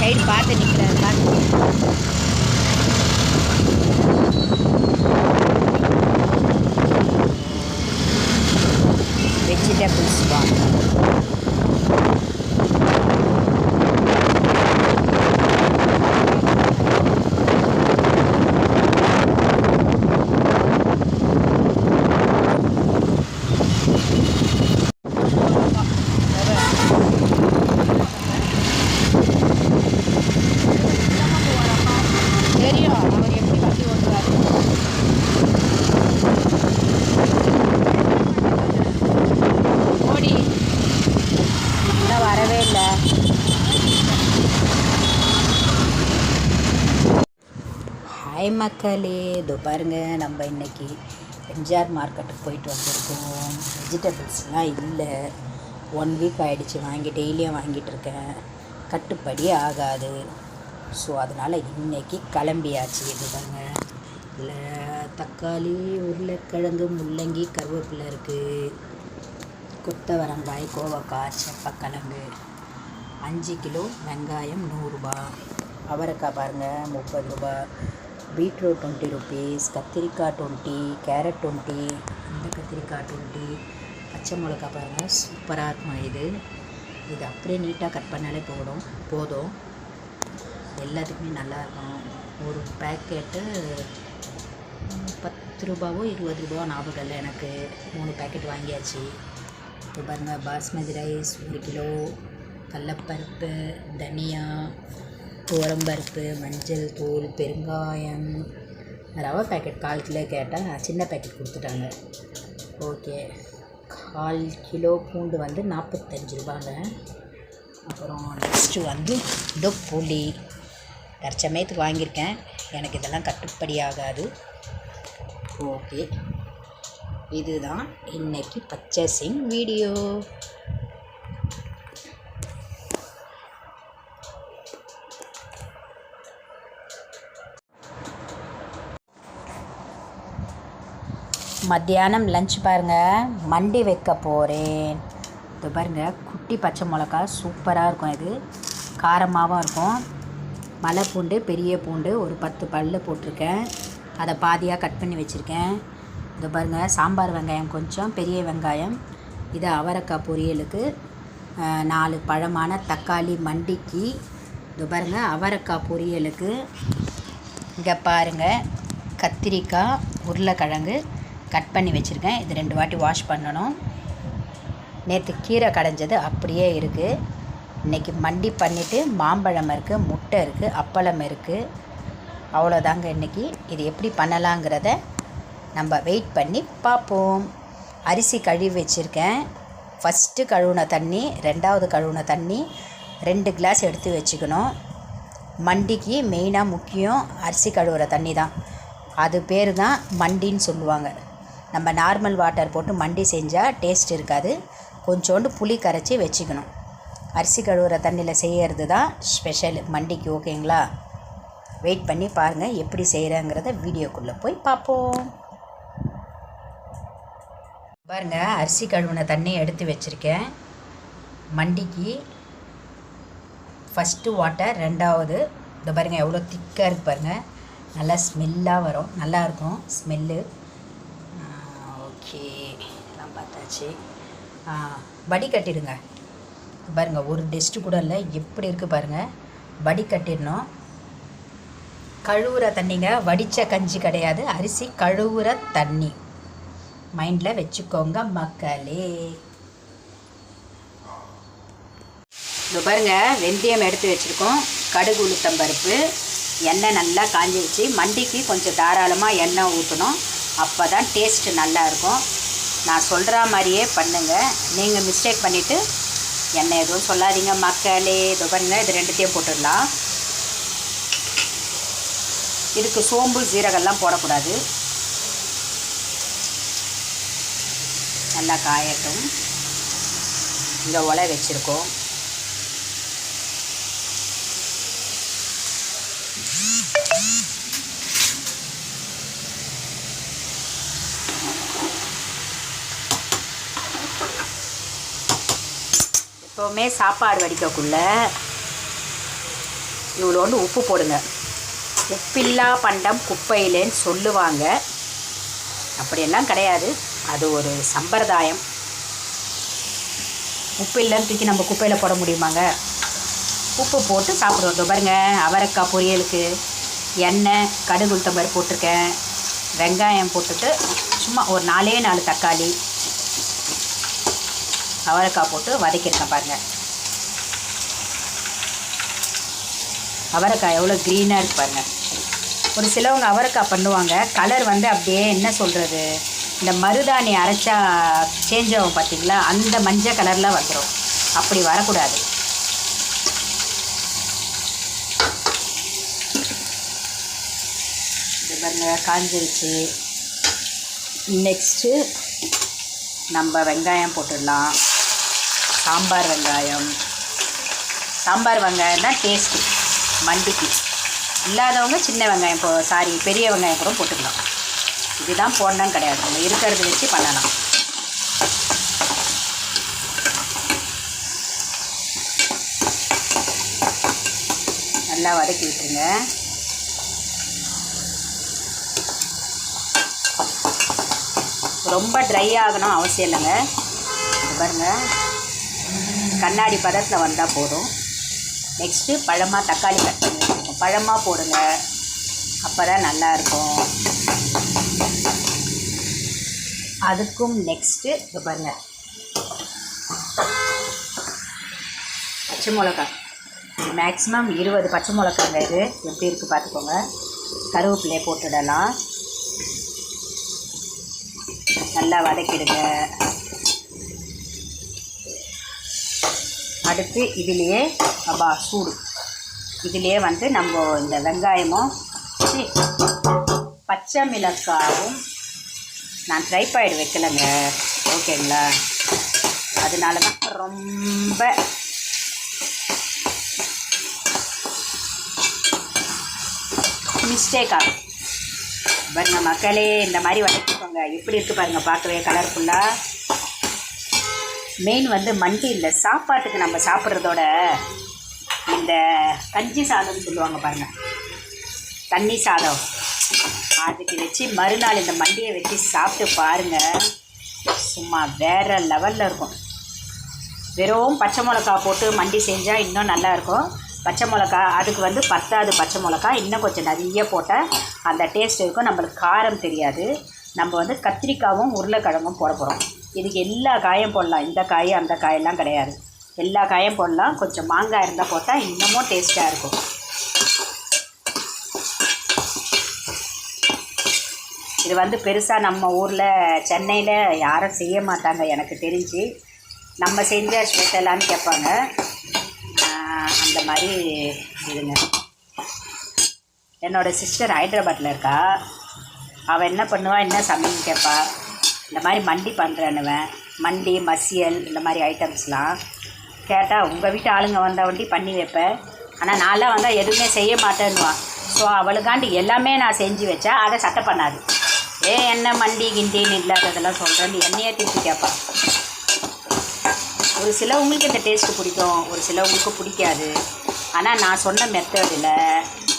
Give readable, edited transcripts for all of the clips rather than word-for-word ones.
Side பார்த்து நிற்கிறாரு. Vegetables வாங்க. தெரியும் அவர் எப்படி வண்டி ஓட்டுறாரு. ஓடி இன்னும் வரவே இல்லை. ஹாய் மக்களே, இதோ பாருங்கள், நம்ம இன்றைக்கி எம்ஜிஆர் மார்க்கெட்டுக்கு போயிட்டு வந்திருக்கோம். வெஜிடபிள்ஸ்லாம் இல்லை. 1 வீக் ஆகிடுச்சு வாங்கி, டெய்லியும் வாங்கிட்டு இருக்கேன். கட்டுப்படி ஆகாது. ஸோ அதனால் இன்றைக்கி கிளம்பியாச்சு. இதுதாங்க, இல்லை தக்காளி, உருளைக்கிழங்கு, முள்ளங்கி, கருவேப்பிலை இருக்குது, கொத்தவரங்காய், கோவக்காய், செப்பக்கிழங்கு, 5 கிலோ வெங்காயம் 100 ரூபா, அவரைக்காய் பாருங்கள் 30 ரூபா, பீட்ரூட் 20 ருபீஸ், கத்திரிக்காய் 20, கேரட் 20, இந்த கத்திரிக்காய் 20, பச்சை மிளகா பாருங்கள் சூப்பராக இருக்கும். இது அப்படியே நீட்டாக கட் பண்ணாலே போதும். எல்லாத்துக்குமே நல்லாயிருக்கும். ஒரு பேக்கெட்டு 10 ரூபாவோ 20 ரூபாவோ ஞாபகம் இல்லை எனக்கு. 3 பேக்கெட் வாங்கியாச்சு. இப்போ பாருங்கள், பாஸ்மதி ரைஸ் 1 கிலோ, கடலப்பருப்பு, தனியா, துவரம்பருப்பு, மஞ்சள் தூள், பெருங்காயம், ரவை பேக்கெட் 1/4 கிலோ கேட்டால் சின்ன பேக்கெட் கொடுத்துட்டாங்க. ஓகே, 1/4 கிலோ பூண்டு வந்து 45 ரூபாங்க. அப்புறம் நெக்ஸ்ட்டு வந்து இதோ புளி தற்சமயத்துக்கு வாங்கியிருக்கேன். எனக்கு இதெல்லாம் கட்டுப்படி ஆகாது. ஓகே, இதுதான் இன்றைக்கி பர்ச்சேசிங் வீடியோ. மத்தியானம் லஞ்ச் பாருங்கள், மண்டி வைக்க போகிறேன். இது பாருங்கள், குட்டி பச்சை மிளகா சூப்பராக இருக்கும். இது காரமாகவும் இருக்கும். மலை பூண்டு, பெரிய பூண்டு ஒரு 10 பல் போட்டிருக்கேன். அதை பாதியாக கட் பண்ணி வச்சுருக்கேன். இது பாருங்கள், சாம்பார் வெங்காயம் கொஞ்சம், பெரிய வெங்காயம், இது அவரைக்காய் பொரியலுக்கு, 4 பழமான தக்காளி மண்டிக்கு. இது பாருங்கள், அவரைக்காய் பொரியலுக்கு. இங்கே பாருங்கள், கத்திரிக்காய், உருளைக்கிழங்கு கட் பண்ணி வச்சுருக்கேன். இது 2 வாட்டி வாஷ் பண்ணணும். நேற்று கீரை கடைஞ்சது அப்படியே இருக்குது. இன்றைக்கி மண்டி பண்ணிவிட்டு மாம்பழம் இருக்குது, முட்டை இருக்குது, அப்பளம் இருக்குது. அவ்வளோதாங்க இன்றைக்கி. இது எப்படி பண்ணலாங்கிறத நம்ம வெயிட் பண்ணி பார்ப்போம். அரிசி கழுவி வச்சுருக்கேன். ஃபஸ்ட்டு கழுவுன தண்ணி, 2வது கழுவுன தண்ணி, 2 கிளாஸ் எடுத்து வச்சுக்கணும். மண்டிக்கு மெயினாக முக்கியம் அரிசி கழுவுற தண்ணி தான். அது பேர் தான் மண்டின்னு சொல்லுவாங்க. நம்ம நார்மல் வாட்டர் போட்டு மண்டி செஞ்சால் டேஸ்ட் இருக்காது. கொஞ்சோண்டு புளி கரைச்சி வச்சுக்கணும். அரிசி கழுவுற தண்ணியில் செய்கிறது தான் ஸ்பெஷல் மண்டிக்கு. ஓகேங்களா? வெயிட் பண்ணி பாருங்கள் எப்படி செய்கிறேங்கிறத வீடியோக்குள்ளே போய் பார்ப்போம். பாருங்கள், அரிசி கழுவுன தண்ணி எடுத்து வச்சுருக்கேன். மண்டிக்கு ஃபஸ்ட்டு வாட்டர், 2வது. இந்த பாருங்கள் எவ்வளோ திக்காக இருக்குது பாருங்கள். நல்லா ஸ்மெல்லாக வரும், நல்லாயிருக்கும் ஸ்மெல்லு. ஓகே, எல்லாம் பார்த்தாச்சு. வடி கட்டிடுங்க. பாருங்கள், ஒரு டெஸ்ட்டு கூட இல்லை, எப்படி இருக்குது பாருங்கள். வடி கட்டிடணும். கழுவுற தண்ணிங்க, வடித்த கஞ்சி கிடையாது, அரிசி கழுவுற தண்ணி. மைண்டில் வச்சுக்கோங்க மக்களே. இப்போ பாருங்கள், வெந்தயம் எடுத்து வச்சுருக்கோம், கடுகு, உளுத்தம்பருப்பு, எண்ணெய் நல்லா காஞ்சிடுச்சு. மண்டிக்கு கொஞ்சம் தாராளமாக எண்ணெய் ஊற்றணும், அப்போ தான் டேஸ்ட்டு நல்லாயிருக்கும். நான் சொல்கிற மாதிரியே பண்ணுங்கள். நீங்கள் மிஸ்டேக் பண்ணிவிட்டு எண்ணெய் எதுவும் சொல்லாதீங்க மக்களே. இதோ பாருங்கள், இது 2த்தையும் போட்டுடலாம். இதுக்கு சோம்பு ஜீரகம்லாம் போடக்கூடாது. நல்லா காயட்டும். இங்கே உலை வச்சுருக்கோம். எப்போவுமே சாப்பாடு வடிக்கக்குள்ள இவ்வளோண்டு உப்பு போடுங்க. உப்பில்லா பண்டம் குப்பையிலேன்னு சொல்லுவாங்க. அப்படியெல்லாம் கிடையாது, அது ஒரு சம்பிரதாயம். உப்பு இல்லைன்னு தூக்கி நம்ம குப்பையில் போட முடியுமாங்க? உப்பு போட்டு சாப்பிடுவோம். பாருங்க, அவரைக்காய் பொரியலுக்கு எண்ணெய், கடுகு, உளுத்தம்பருப்பு போட்டிருக்கேன். வெங்காயம் போட்டுட்டு சும்மா ஒரு 4 தக்காளி, அவரைக்காய் போட்டு வதக்கியிருக்கேன். பாருங்கள், அவரைக்காய் எவ்வளோ க்ரீனாக இருக்குது பாருங்கள். ஒரு சிலவங்க அவரைக்காய் பண்ணுவாங்க, கலர் வந்து அப்படியே என்ன சொல்கிறது, இந்த மருதாணி அரைச்சா சேஞ்ச் ஆகும் பார்த்திங்களா, அந்த மஞ்சள் கலரில் வந்துடும். அப்படி வரக்கூடாது. இது பாருங்கள், காஞ்சிருச்சு. நெக்ஸ்ட்டு நம்ம வெங்காயம் போட்டுடலாம். சாம்பார் வெங்காயம் தான் டேஸ்ட்டு மண்டிக்கு. இல்லாதவங்க சின்ன வெங்காயம் பெரிய வெங்காயம் கூட போட்டுக்கலாம். இதுதான் போடணும்னு கிடையாது, நம்ம இருக்கிறத வச்சு பண்ணலாம். நல்லா வதக்கி விட்டுருங்க. ரொம்ப ட்ரை ஆகணும் அவசியம் இல்லைங்க. பாருங்கள், கண்ணாடி பதத்தில் வந்தால் போதும். நெக்ஸ்ட்டு பழமாக தக்காளி கட் பண்ணி வச்சுருக்கோம். பழமாக போடுங்க, அப்போ தான் நல்லாயிருக்கும். அதுக்கும் நெக்ஸ்ட்டு இது பாருங்கள், பச்சை மிளகாய். இது மேக்ஸிமம் 20 பச்சை மிளகாங்க. இது எப்படி இருக்குது பார்த்துக்கோங்க. கருவேப்பிலையை போட்டுடலாம். நல்லா வதக்கிடுங்க. அடுத்து இதிலையே சூடு, இதிலையே வந்து நம்ம இந்த வெங்காயமும் பச்சை மிளகாயும், நான் ட்ரைபாய்டு வைக்கலைங்க, ஓகேங்களா, அதனால தான் ரொம்ப மிஸ்டேக் ஆகும். பாருங்கள் மக்களே, இந்த மாதிரி வதக்கிக்கோங்க. எப்படி இருக்குது பாருங்கள், பார்க்கவே கலர்ஃபுல்லாக. மெயின் வந்து மண்டி இந்த சாப்பாட்டுக்கு நம்ம சாப்பிட்றதோட இந்த கஞ்சி சாதம்னு சொல்லுவாங்க பாருங்கள், தண்ணி சாதம், அதுக்கு வச்சு மறுநாள் இந்த மண்டியை வச்சு சாப்பிட்டு பாருங்கள், சும்மா வேறு லெவலில் இருக்கும். வெறும் பச்சை மிளகா போட்டு மண்டி செஞ்சால் இன்னும் நல்லாயிருக்கும். பச்சை மிளகா அதுக்கு வந்து பத்தாது. பச்சை மிளகா இன்னும் கொஞ்சம் நிறைய போட்டால் அந்த டேஸ்ட் இருக்கும். நம்மளுக்கு காரம் தெரியாது. நம்ம வந்து கத்திரிக்காயும் உருளைக்கிழங்கும் போட போகிறோம். இதுக்கு எல்லா காயும் போடலாம், இந்த காய் அந்த காயெல்லாம் கிடையாது, எல்லா காயும் போடலாம். கொஞ்சம் மாங்காய் இருந்தால் போட்டால் இன்னமும் டேஸ்ட்டாக இருக்கும். இது வந்து பெருசாக நம்ம ஊரில் சென்னையில் யாரும் செய்ய மாட்டாங்க எனக்கு தெரிஞ்சு. நம்ம செஞ்ச ஸ்பெஷலான்னு கேட்பாங்க. அந்த மாதிரி இதுங்க. என்னோடய சிஸ்டர் ஹைதராபாத்தில் இருக்கா. அவள் என்ன பண்ணுவாள், என்ன சமையல்னு கேட்பா. இந்த மாதிரி மண்டி பண்ணுறேன்னுவேன். மண்டி, மசியல், இந்த மாதிரி ஐட்டம்ஸ்லாம் கேட்டால் உங்கள் வீட்டு ஆளுங்க வந்தால் வண்டி பண்ணி வைப்பேன், ஆனால் நான்லாம் வந்தால் எதுவுமே செய்ய மாட்டேன்னுவான். ஸோ அவளுக்காண்டி எல்லாமே நான் செஞ்சு வச்சா அதை சட்டை பண்ணாது. என்ன மண்டி கிண்டின்னு இல்லாததெல்லாம் சொல்கிறேன்னு என்னையே திருப்பி கேட்பான். ஒரு சிலவங்களுக்கு இந்த டேஸ்ட்டு பிடிக்கும், ஒரு சிலவங்களுக்கு பிடிக்காது. ஆனால் நான் சொன்ன மெத்தடில்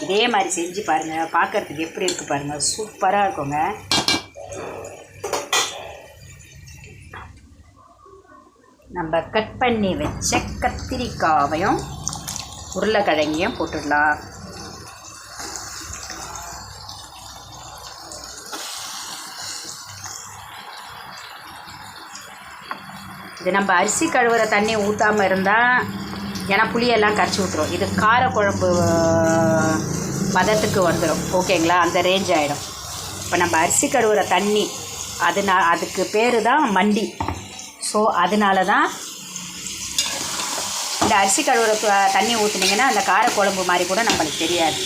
இதே மாதிரி செஞ்சு பாருங்கள், பார்க்குறதுக்கு எப்படி இருக்குது பாருங்கள், சூப்பராக இருக்குங்க. நம்ம கட் பண்ணி வச்ச கத்திரிக்காயையும் உருளைக்கிழங்கையும் போட்டுடலாம். இது நம்ம அரிசி கழுவுற தண்ணி ஊற்றாமல் இருந்தால், ஏன்னா புளியெல்லாம் கரைச்சி ஊற்றுரும், இது காரக்குழம்பு பதத்துக்கு வந்துடும், ஓகேங்களா, அந்த ரேஞ்ச் ஆகிடும். இப்போ நம்ம அரிசி கழுவுற தண்ணி அதுக்கு பேர் தான் மண்டி. ஸோ அதனால தான் இந்த அரிசி கழுவுற தண்ணி ஊற்றுனீங்கன்னா அந்த காரக்குழம்பு மாதிரி கூட நம்மளுக்கு தெரியாது.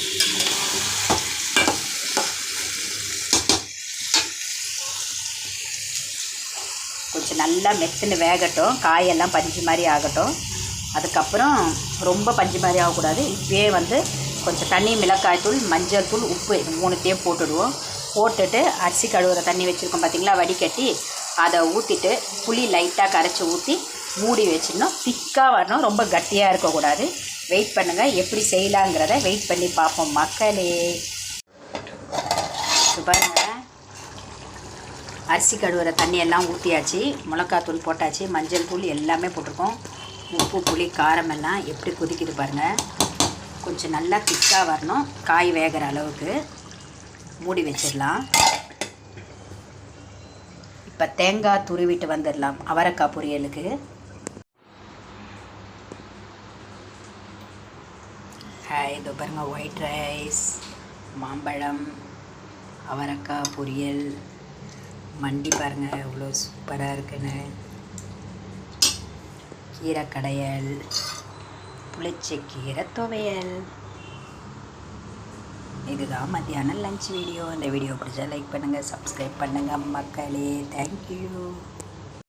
கொஞ்சம் நல்லா மெத்துன்னு வேகட்டும், காயெல்லாம் பஞ்சு மாதிரி ஆகட்டும். அதுக்கப்புறம் ரொம்ப பஞ்சு மாதிரி ஆகக்கூடாது. இப்போயே வந்து கொஞ்சம் தண்ணி, மிளகாய் தூள், மஞ்சள் தூள், உப்பு, இது 3த்தையும் போட்டுடுவோம். போட்டுட்டு அரிசி கழுவுற தண்ணி வச்சுருக்கோம் பார்த்திங்களா, வடிகட்டி அதை ஊற்றிட்டு புளி லைட்டாக கரைச்சி ஊற்றி மூடி வச்சிடணும். திக்காக வரணும், ரொம்ப கட்டியாக இருக்கக்கூடாது. வெயிட் பண்ணுங்கள், எப்படி செய்யலாங்கிறத வெயிட் பண்ணி பார்ப்போம் மக்களே. பாருங்கள், அரிசி கழுவுற தண்ணியெல்லாம் ஊற்றியாச்சு, மிளகாத்தூள் போட்டாச்சு, மஞ்சள் தூள் எல்லாமே போட்டிருக்கோம், உப்பு புளி காரம் எல்லாம் எப்படி கொதிக்குது பாருங்கள். கொஞ்சம் நல்லா திக்காக வரணும், காய் வேகிற அளவுக்கு மூடி வச்சிடலாம். இப்போ தேங்காய் துருவிட்டு வந்துடலாம் அவரைக்காய் பொரியலுக்கு. இது பாருங்கள், ஒயிட் ரைஸ், மாம்பழம், அவரைக்காய் பொரியல், மண்டி பாருங்கள் எவ்வளோ சூப்பராக இருக்குன்னு, கீரை கடையல், புளிச்ச கீரை துவையல். இதுதான் மத்தியானம் லஞ்ச் வீடியோ. இந்த வீடியோ பிடிச்சா லைக் பண்ணுங்கள், சப்ஸ்கிரைப் பண்ணுங்கள் மக்களே. தேங்க்யூ.